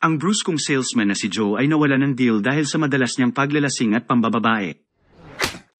Ang bruskong salesman na si Joe ay nawala ng deal dahil sa madalas niyang paglalasing at pambababae.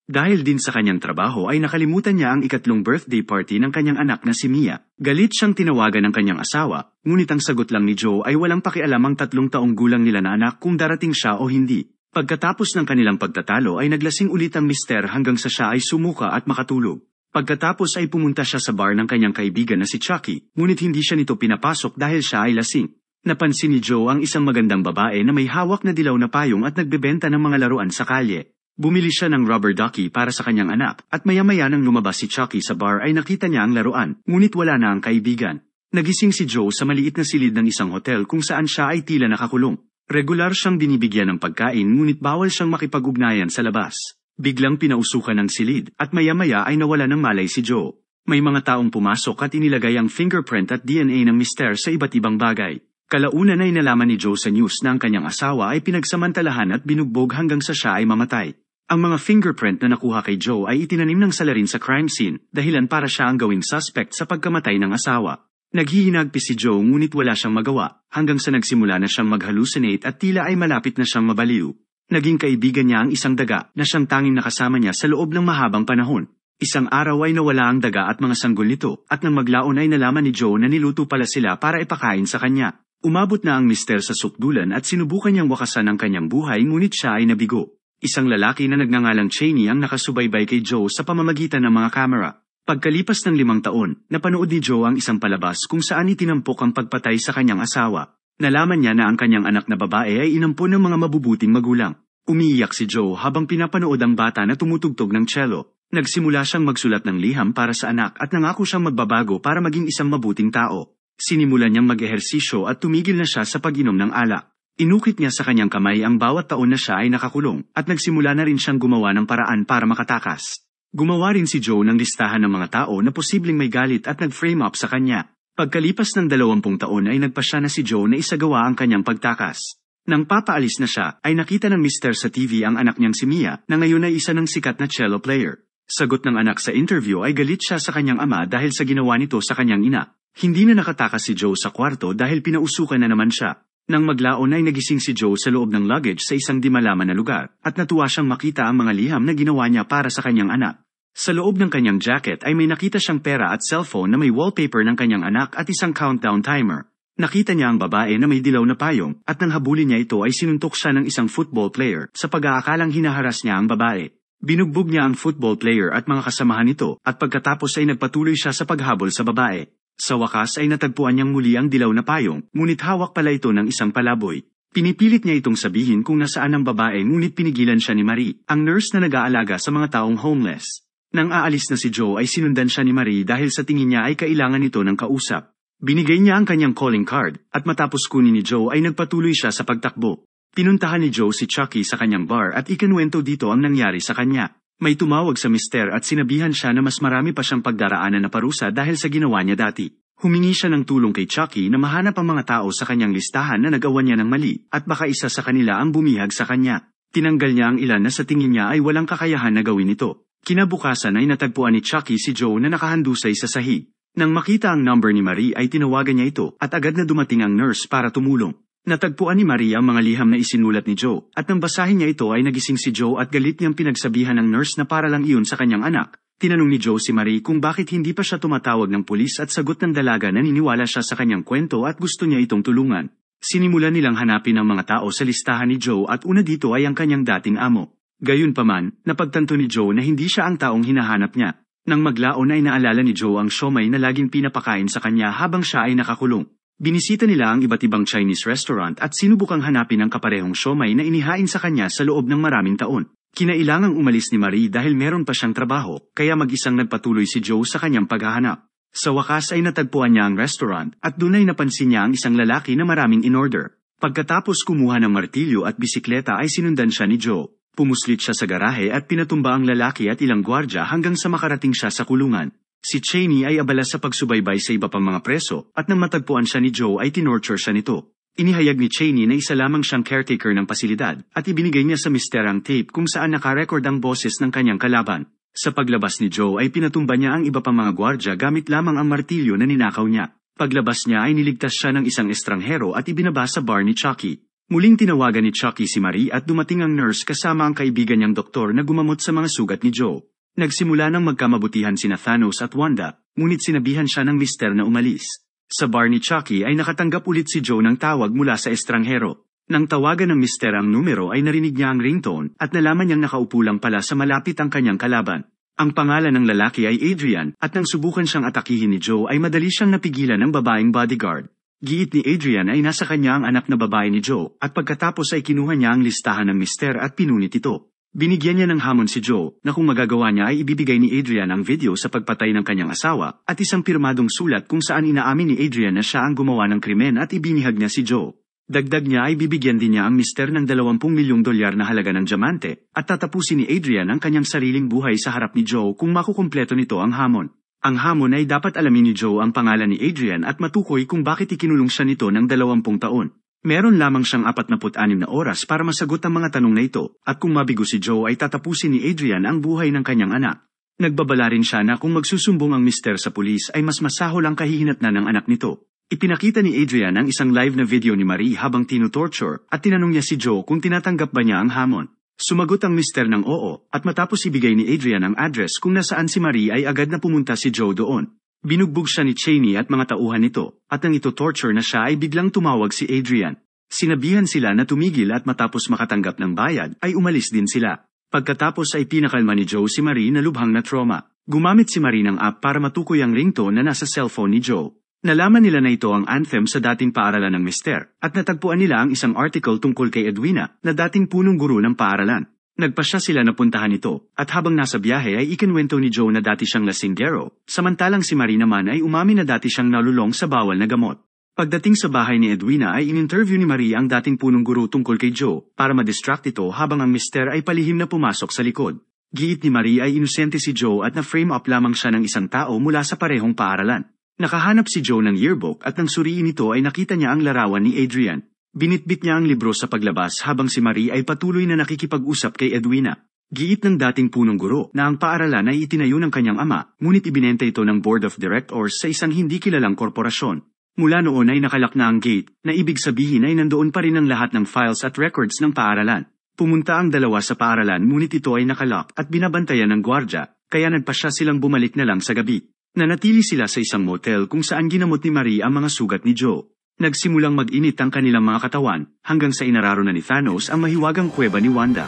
Dahil din sa kanyang trabaho ay nakalimutan niya ang ikatlong birthday party ng kanyang anak na si Mia. Galit siyang tinawagan ng kanyang asawa, ngunit ang sagot lang ni Joe ay walang pakialam ang 3 taong gulang nila na anak kung darating siya o hindi. Pagkatapos ng kanilang pagtatalo ay naglasing ulit ang mister hanggang sa siya ay sumuka at makatulog. Pagkatapos ay pumunta siya sa bar ng kanyang kaibigan na si Chucky, ngunit hindi siya nito pinapasok dahil siya ay lasing. Napansin ni Joe ang isang magandang babae na may hawak na dilaw na payong at nagbebenta ng mga laruan sa kalye. Bumili siya ng rubber ducky para sa kanyang anak at maya-maya nang lumabas si Chucky sa bar ay nakita niya ang laruan, ngunit wala na ang kaibigan. Nagising si Joe sa maliit na silid ng isang hotel kung saan siya ay tila nakakulong. Regular siyang binibigyan ng pagkain ngunit bawal siyang makipag-ugnayan sa labas. Biglang pinausukan ng silid at maya-maya ay nawala ng malay si Joe. May mga taong pumasok at inilagay ang fingerprint at DNA ng mister sa iba't ibang bagay. Kalaunan ay nalaman ni Joe sa news na ang kanyang asawa ay pinagsamantalahan at binugbog hanggang sa siya ay mamatay. Ang mga fingerprint na nakuha kay Joe ay itinanim ng salarin sa crime scene, dahilan para siya ang gawing suspect sa pagkamatay ng asawa. Naghihinagpis si Joe ngunit wala siyang magawa, hanggang sa nagsimula na siyang mag-hallucinate at tila ay malapit na siyang mabaliw. Naging kaibigan niya ang isang daga na siyang tanging nakasama niya sa loob ng mahabang panahon. Isang araw ay nawala ang daga at mga sanggol nito, at nang maglaon ay nalaman ni Joe na niluto pala sila para ipakain sa kanya. Umabot na ang mister sa sukdulan at sinubukan niyang wakasan ang kanyang buhay ngunit siya ay nabigo. Isang lalaki na nagngangalang Cheney ang nakasubaybay kay Joe sa pamamagitan ng mga kamera. Pagkalipas ng 5 taon, napanood ni Joe ang isang palabas kung saan itinampok ang pagpatay sa kanyang asawa. Nalaman niya na ang kanyang anak na babae ay inampon ng mga mabubuting magulang. Umiiyak si Joe habang pinapanood ang bata na tumutugtog ng cello. Nagsimula siyang magsulat ng liham para sa anak at nangako siyang magbabago para maging isang mabuting tao. Sinimulan niyang mag-ehersisyo at tumigil na siya sa pag-inom ng alak. Inukit niya sa kanyang kamay ang bawat taon na siya ay nakakulong at nagsimula na rin siyang gumawa ng paraan para makatakas. Gumawa rin si Joe ng listahan ng mga tao na posibleng may galit at nag-frame up sa kanya. Pagkalipas ng 20 taon ay nagpasya na si Joe na isagawa ang kanyang pagtakas. Nang papaalis na siya, ay nakita ng mister sa TV ang anak niyang si Mia na ngayon ay isa ng sikat na cello player. Sagot ng anak sa interview ay galit siya sa kanyang ama dahil sa ginawa nito sa kanyang ina. Hindi na nakatakas si Joe sa kwarto dahil pinausukan na naman siya. Nang maglaon ay nagising si Joe sa loob ng luggage sa isang di malaman na lugar at natuwa siyang makita ang mga liham na ginawa niya para sa kanyang anak. Sa loob ng kanyang jacket ay may nakita siyang pera at cellphone na may wallpaper ng kanyang anak at isang countdown timer. Nakita niya ang babae na may dilaw na payong at nang habulin niya ito ay sinuntok siya ng isang football player sa pag-aakalang hinaharas niya ang babae. Binugbog niya ang football player at mga kasamahan nito at pagkatapos ay nagpatuloy siya sa paghabol sa babae. Sa wakas ay natagpuan niyang muli ang dilaw na payong, ngunit hawak pala ito ng isang palaboy. Pinipilit niya itong sabihin kung nasaan ang babae ngunit pinigilan siya ni Marie, ang nurse na nag-aalaga sa mga taong homeless. Nang aalis na si Joe ay sinundan siya ni Marie dahil sa tingin niya ay kailangan nito ng kausap. Binigay niya ang kanyang calling card at matapos kunin ni Joe ay nagpatuloy siya sa pagtakbo. Pinuntahan ni Joe si Chucky sa kanyang bar at ikinuwento dito ang nangyari sa kanya. May tumawag sa mister at sinabihan siya na mas marami pa siyang pagdaraanan na parusa dahil sa ginawa niya dati. Humingi siya ng tulong kay Chucky na mahanap ang mga tao sa kanyang listahan na nagawa niya ng mali at baka isa sa kanila ang bumihag sa kanya. Tinanggal niya ang ilan na sa tingin niya ay walang kakayahan na gawin ito. Kinabukasan ay natagpuan ni Chucky si Joe na nakahandusay sa sahig. Nang makita ang number ni Marie ay tinawagan niya ito at agad na dumating ang nurse para tumulong. Natagpuan ni Marie ang mga liham na isinulat ni Joe at nang basahin niya ito ay nagising si Joe at galit niyang pinagsabihan ng nurse na para lang iyon sa kanyang anak. Tinanong ni Joe si Marie kung bakit hindi pa siya tumatawag ng pulis at sagot ng dalaga na naniniwala siya sa kanyang kwento at gusto niya itong tulungan. Sinimulan nilang hanapin ang mga tao sa listahan ni Joe at una dito ay ang kanyang dating amo. Gayunpaman, napagtanto ni Joe na hindi siya ang taong hinahanap niya. Nang maglaon ay naalala ni Joe ang siomai na laging pinapakain sa kanya habang siya ay nakakulong. Binisita nila ang iba't ibang Chinese restaurant at sinubukang hanapin ang kaparehong siomai na inihain sa kanya sa loob ng maraming taon. Kinailangang umalis ni Marie dahil meron pa siyang trabaho, kaya mag-isang nagpatuloy si Joe sa kanyang paghahanap. Sa wakas ay natagpuan niya ang restaurant at doon ay napansin niya ang isang lalaki na maraming in-order. Pagkatapos kumuha ng martilyo at bisikleta ay sinundan siya ni Joe. Pumuslit siya sa garahe at pinatumba ang lalaki at ilang gwardya hanggang sa makarating siya sa kulungan. Si Cheney ay abala sa pagsubaybay sa iba pang mga preso at nang matagpuan siya ni Joe ay tinorture siya nito. Inihayag ni Cheney na isa lamang siyang caretaker ng pasilidad at ibinigay niya sa mister ang tape kung saan nakarecord ang boses ng kanyang kalaban. Sa paglabas ni Joe ay pinatumba niya ang iba pang mga gwardya gamit lamang ang martilyo na ninakaw niya. Paglabas niya ay niligtas siya ng isang estranghero at ibinaba sa bar ni Chucky. Muling tinawagan ni Chucky si Marie at dumating ang nurse kasama ang kaibigan niyang doktor na gumamot sa mga sugat ni Joe. Nagsimula ng magkamabutihan sina Thanos at Wanda, ngunit sinabihan siya ng mister na umalis. Sa bar ni Chucky ay nakatanggap ulit si Joe ng tawag mula sa estranghero. Nang tawagan ng mister ang numero ay narinig niya ang ringtone at nalaman niyang nakaupo lang pala sa malapit ang kanyang kalaban. Ang pangalan ng lalaki ay Adrian at nang subukan siyang atakihin ni Joe ay madali siyang napigilan ng babaeng bodyguard. Giit ni Adrian ay nasa kanya ang anak na babae ni Joe at pagkatapos ay kinuha niya ang listahan ng mister at pinunit ito. Binigyan niya ng hamon si Joe na kung magagawa niya ay ibibigay ni Adrian ang video sa pagpatay ng kanyang asawa at isang pirmadong sulat kung saan inaamin ni Adrian na siya ang gumawa ng krimen at ibinihag niya si Joe. Dagdag niya ay bibigyan din niya ang mister ng 20 milyong dolyar na halaga ng diamante at tatapusin ni Adrian ang kanyang sariling buhay sa harap ni Joe kung makukumpleto nito ang hamon. Ang hamon ay dapat alamin ni Joe ang pangalan ni Adrian at matukoy kung bakit ikinulong siya nito ng 20 taon. Meron lamang siyang 46 na oras para masagot ang mga tanong na ito at kung mabigo si Joe ay tatapusin ni Adrian ang buhay ng kanyang anak. Nagbabala rin siya na kung magsusumbong ang mister sa pulis ay mas masahol ang kahihinatnan ng anak nito. Ipinakita ni Adrian ang isang live na video ni Marie habang tinutorture at tinanong niya si Joe kung tinatanggap ba niya ang hamon. Sumagot ang mister ng oo at matapos ibigay ni Adrian ang address kung nasaan si Marie ay agad na pumunta si Joe doon. Binugbog siya ni Cheney at mga tauhan nito at nang ito-torture na siya ay biglang tumawag si Adrian. Sinabihan sila na tumigil at matapos makatanggap ng bayad ay umalis din sila. Pagkatapos ay pinakalma ni Joe si Marie na lubhang na trauma. Gumamit si Marie ng app para matukoy ang ringtone na nasa cellphone ni Joe. Nalaman nila na ito ang anthem sa dating paaralan ng mister, at natagpuan nila ang isang article tungkol kay Edwina, na dating punong guro ng paaralan. Nagpasya sila na puntahan ito, at habang nasa biyahe ay ikinwento ni Joe na dati siyang lasinggero, samantalang si Marie naman ay umamin na dati siyang nalulong sa bawal na gamot. Pagdating sa bahay ni Edwina ay in-interview ni Marie ang dating punong guro tungkol kay Joe, para madistract ito habang ang mister ay palihim na pumasok sa likod. Giit ni Marie ay inosente si Joe at na-frame up lamang siya ng isang tao mula sa parehong paaralan. Nakahanap si Joe ng yearbook at nang suriin ito ay nakita niya ang larawan ni Adrian. Binitbit niya ang libro sa paglabas habang si Marie ay patuloy na nakikipag-usap kay Edwina. Giit ng dating punong guro na ang paaralan ay itinayo ng kanyang ama, ngunit ibinenta ito ng Board of Directors sa isang hindi kilalang korporasyon. Mula noon ay nakalak na ang gate, na ibig sabihin ay nandoon pa rin ang lahat ng files at records ng paaralan. Pumunta ang dalawa sa paaralan ngunit ito ay nakalak at binabantayan ng gwardya, kaya nagpasya silang bumalik na lang sa gabi. Nanatili sila sa isang motel kung saan ginamot ni Marie ang mga sugat ni Joe. Nagsimulang mag-init ang kanilang mga katawan, hanggang sa inararo na ni Thanos ang mahiwagang kuweba ni Wanda.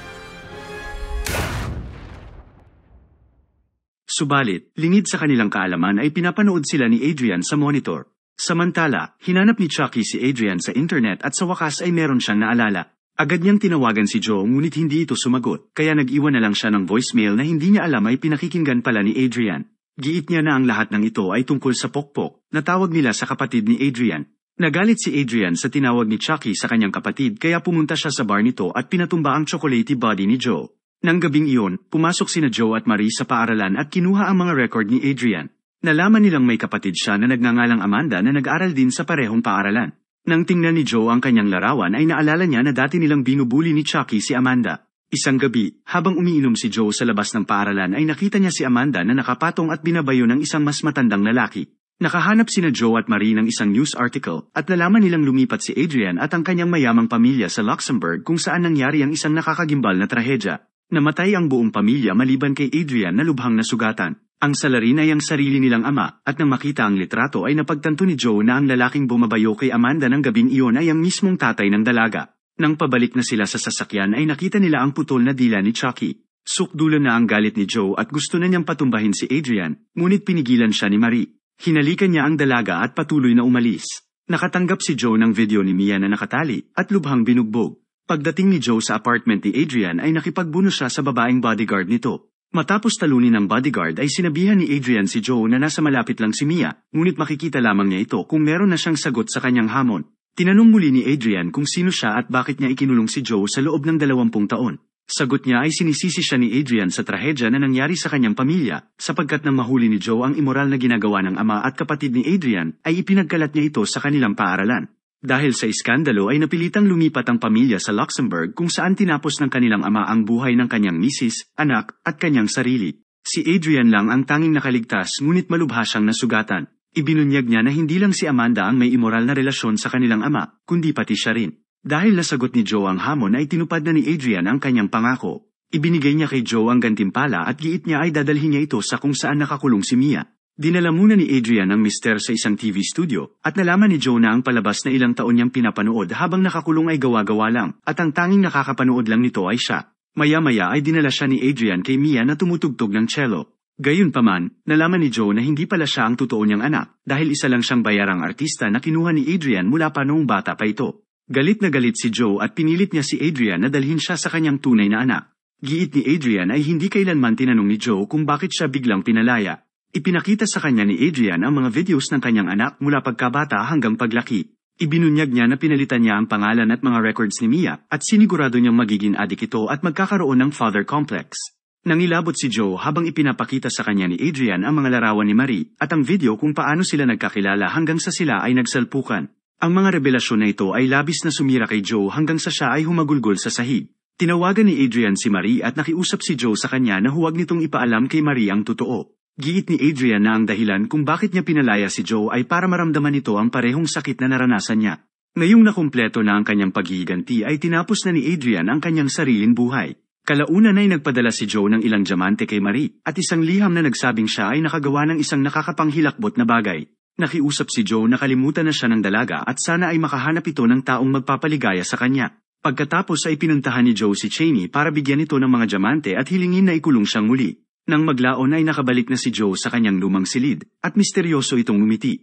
Subalit, lingid sa kanilang kaalaman ay pinapanood sila ni Adrian sa monitor. Samantala, hinanap ni Chucky si Adrian sa internet at sa wakas ay meron siyang naalala. Agad niyang tinawagan si Joe ngunit hindi ito sumagot, kaya nag-iwan na lang siya ng voicemail na hindi niya alam ay pinakikinggan pala ni Adrian. Giit niya na ang lahat ng ito ay tungkol sa pokpok, na tawag nila sa kapatid ni Adrian. Nagalit si Adrian sa tinawag ni Chucky sa kanyang kapatid kaya pumunta siya sa bar nito at pinatumba ang chocolatey body ni Joe. Nang gabing iyon, pumasok sina Joe at Marie sa paaralan at kinuha ang mga record ni Adrian. Nalaman nilang may kapatid siya na nagngangalang Amanda na nag-aral din sa parehong paaralan. Nang tingnan ni Joe ang kanyang larawan ay naalala niya na dati nilang binubuli ni Chucky si Amanda. Isang gabi, habang umiinom si Joe sa labas ng paaralan ay nakita niya si Amanda na nakapatong at binabayo ng isang mas matandang lalaki. Nakahanap sina Joe at Marie ng isang news article at nalaman nilang lumipat si Adrian at ang kanyang mayamang pamilya sa Luxembourg kung saan nangyari ang isang nakakagimbal na trahedya. Namatay ang buong pamilya maliban kay Adrian na lubhang nasugatan. Ang salarin ay ang sarili nilang ama at nang makita ang litrato ay napagtanto ni Joe na ang lalaking bumabayo kay Amanda ng gabing iyon ay ang mismong tatay ng dalaga. Nang pabalik na sila sa sasakyan ay nakita nila ang putol na dila ni Chucky. Sukdulan na ang galit ni Joe at gusto na niyang patumbahin si Adrian, ngunit pinigilan siya ni Marie. Hinalikan niya ang dalaga at patuloy na umalis. Nakatanggap si Joe ng video ni Mia na nakatali at lubhang binugbog. Pagdating ni Joe sa apartment ni Adrian ay nakipagbuno siya sa babaeng bodyguard nito. Matapos talunin ng bodyguard ay sinabihan ni Adrian si Joe na nasa malapit lang si Mia, ngunit makikita lamang niya ito kung meron na siyang sagot sa kanyang hamon. Tinanong muli ni Adrian kung sino siya at bakit niya ikinulong si Joe sa loob ng 20 taon. Sagot niya ay sinisisi siya ni Adrian sa trahedya na nangyari sa kanyang pamilya, sapagkat nang mahuli ni Joe ang immoral na ginagawa ng ama at kapatid ni Adrian, ay ipinagkalat niya ito sa kanilang paaralan. Dahil sa iskandalo ay napilitang lumipat ang pamilya sa Luxembourg kung saan tinapos ng kanilang ama ang buhay ng kanyang misis, anak, at kanyang sarili. Si Adrian lang ang tanging nakaligtas ngunit malubha siyang nasugatan. Ibinunyag niya na hindi lang si Amanda ang may immoral na relasyon sa kanilang ama, kundi pati siya rin. Dahil nasagot ni Joe ang hamon ay tinupad na ni Adrian ang kanyang pangako. Ibinigay niya kay Joe ang gantimpala at giit niya ay dadalhin niya ito sa kung saan nakakulong si Mia. Dinala muna ni Adrian ang mister sa isang TV studio, at nalaman ni Joe na ang palabas na ilang taon niyang pinapanood habang nakakulong ay gawa-gawa lang, at ang tanging nakakapanood lang nito ay siya. Maya-maya ay dinala siya ni Adrian kay Mia na tumutugtog ng cello. Gayunpaman, nalaman ni Joe na hindi pala siya ang totoo niyang anak, dahil isa lang siyang bayarang artista na kinuha ni Adrian mula pa noong bata pa ito. Galit na galit si Joe at pinilit niya si Adrian na dalhin siya sa kanyang tunay na anak. Giit ni Adrian ay hindi kailanman tinanong ni Joe kung bakit siya biglang pinalaya. Ipinakita sa kanya ni Adrian ang mga videos ng kanyang anak mula pagkabata hanggang paglaki. Ibinunyag niya na pinalitan niya ang pangalan at mga records ni Mia, at sinigurado niyang magiging adik ito at magkakaroon ng father complex. Nangilabot si Joe habang ipinapakita sa kanya ni Adrian ang mga larawan ni Marie at ang video kung paano sila nagkakilala hanggang sa sila ay nagsalpukan. Ang mga revelasyon na ito ay labis na sumira kay Joe hanggang sa siya ay humagulgol sa sahig. Tinawagan ni Adrian si Marie at nakiusap si Joe sa kanya na huwag nitong ipaalam kay Marie ang totoo. Giit ni Adrian na ang dahilan kung bakit niya pinalaya si Joe ay para maramdaman nito ang parehong sakit na naranasan niya. Ngayong nakumpleto na ang kanyang paghihiganti ay tinapos na ni Adrian ang kanyang sariling buhay. Kalaunan ay nagpadala si Joe ng ilang diamante kay Marie at isang liham na nagsabing siya ay nakagawa ng isang nakakapanghilakbot na bagay. Nakiusap si Joe na kalimutan na siya ng dalaga at sana ay makahanap ito ng taong magpapaligaya sa kanya. Pagkatapos ay pinuntahan ni Joe si Cheney para bigyan ito ng mga diamante at hilingin na ikulong siyang muli. Nang maglaon ay nakabalik na si Joe sa kanyang lumang silid at misteryoso itong umiti.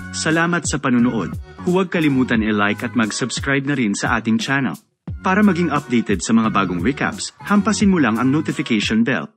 Salamat sa panunood. Huwag kalimutan i-like at mag-subscribe na rin sa ating channel. Para maging updated sa mga bagong recaps, hampasin mo lang ang notification bell.